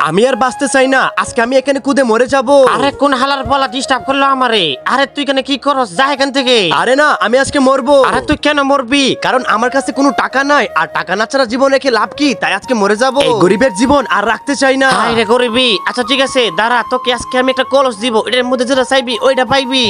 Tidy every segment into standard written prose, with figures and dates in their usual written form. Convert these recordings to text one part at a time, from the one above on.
আমি আর বাঁচতে চাই না, আজকে আমি এখানে কুদে মরে যাব। আরে কোন হালার বলা ডিস্টার্ব করলো আমারে? আরে তুই এখানে কি করস? যা এখান থেকে। আরে না, আমি আজকে মরবো। আরে তুই কেন মরবি? কারণ আমার কাছে কোনো টাকা নাই, আর টাকা না ছাড়া জীবন রেখে লাভ কি? তাই আজকে মরে যাব। এই গরিবের জীবন আর রাখতে চাই না। হাই রে গরিবি। আচ্ছা ঠিক আছে, দাঁড়া, তোকে আজকে আমি একটা কলস দিব, এটার মধ্যে যেটা চাইবি ওইটা পাইবি।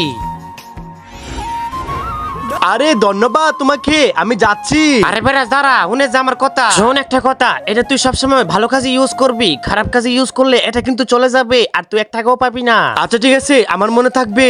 আরে ধন্যবাদ তোমাকে, আমি যাচ্ছি। আরে বেড়া দাঁড়া, শুনে যা আমার কথা। শোন একটা কথা, এটা তুই সবসময় ভালো কাজে ইউজ করবি, খারাপ কাজে ইউজ করলে এটা কিন্তু চলে যাবে আর তুই এক টাকাও পাবি না। আচ্ছা ঠিক আছে, আমার মনে থাকবে।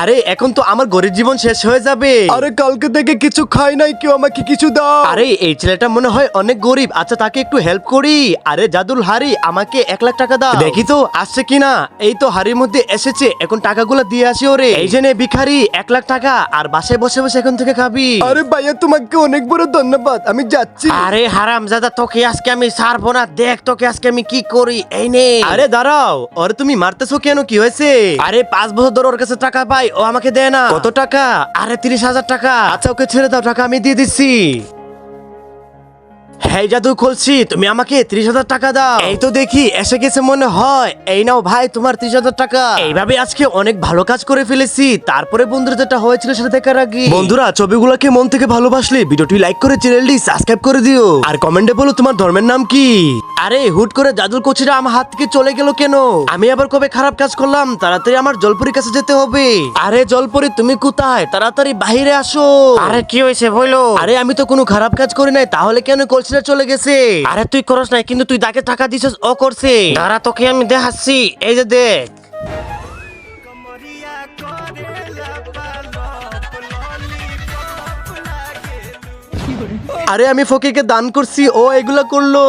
আরে এখন তো আমার গরিব জীবন শেষ হয়ে যাবে। আরে কালকে থেকে কিছু খাই নাই, কেউ আমাকে কিছু দাও। আরে এই ছেলেটা মনে হয় অনেক গরিব, আচ্ছা তাকে একটু হেল্প করি। আরে জাদুল হারি, আমাকে 1 লাখ টাকা দাও। দেখি তো আসছে কিনা। এই তো হাড়ির মধ্যে এসেছে, এখন টাকাগুলো দিয়ে আসি ওরে। এই যে নে ভিখারি, 1 লাখ টাকা, আর বাসায় বসে বসে এখন থেকে খাবি। আরে ভাইয়া তোমাকে অনেক বড় ধন্যবাদ, আমি যাচ্ছি। আরে হারাম জাদা, তোকে আজকে আমি ছাড়বো না, দেখ তোকে আজকে আমি কি করি। এই নে। আরে দাঁড়াও, ওরে তুমি মারতেছো কেন, কি হয়েছে? আরে 5 বছর ধরে ওর কাছে টাকা পাই, ও আমাকে দেয় না। কত টাকা? আরে 30,000 টাকা। আচ্ছা ওকে ছেড়ে দাও, টাকা আমি দিয়ে দিচ্ছি। হ্যাঁ জাদু খুলছি, তুমি আমাকে 30,000 টাকা দাও। এই তো দেখি এসে গেছে মনে হয়। এই নাও ভাই তোমার 30,000 টাকা। এইভাবে আজকে অনেক ভালো কাজ করে ফেলেছি। তারপরে বন্ধুরা যেটা হয়েছিল সেটা দেখার আগে, বন্ধুরা ছবিগুলোকে মন থেকে ভালোবাসলে ভিডিওটি লাইক করে চ্যানেলটি সাবস্ক্রাইব করে দিও, আর কমেন্টে বলো তোমার ধর্মের নাম কি। আরে হুট করে জাদুর কোচিরা আমার হাত থেকে চলে গেল কেন? আমি আবার কবে খারাপ কাজ করলাম? তাড়াতাড়ি আমার জলপরির কাছে যেতে হবে। আরে জলপরি তুমি কোথায়? তাড়াতাড়ি বাইরে আসো। আরে কি হয়েছে বলো? আরে আমি তো কোনো খারাপ কাজ করি নাই, তাহলে কেন কলসিটা চলে গেছে? আরে তুই করস নাই, কিন্তু তুই তাকে টাকা দিছিস, ও করছে। দাঁড়া তোকে আমি দেখাচ্ছি, এই যে দেখ। আরে আমি ফকিরকে দান করছি, ও এগুলা করলো।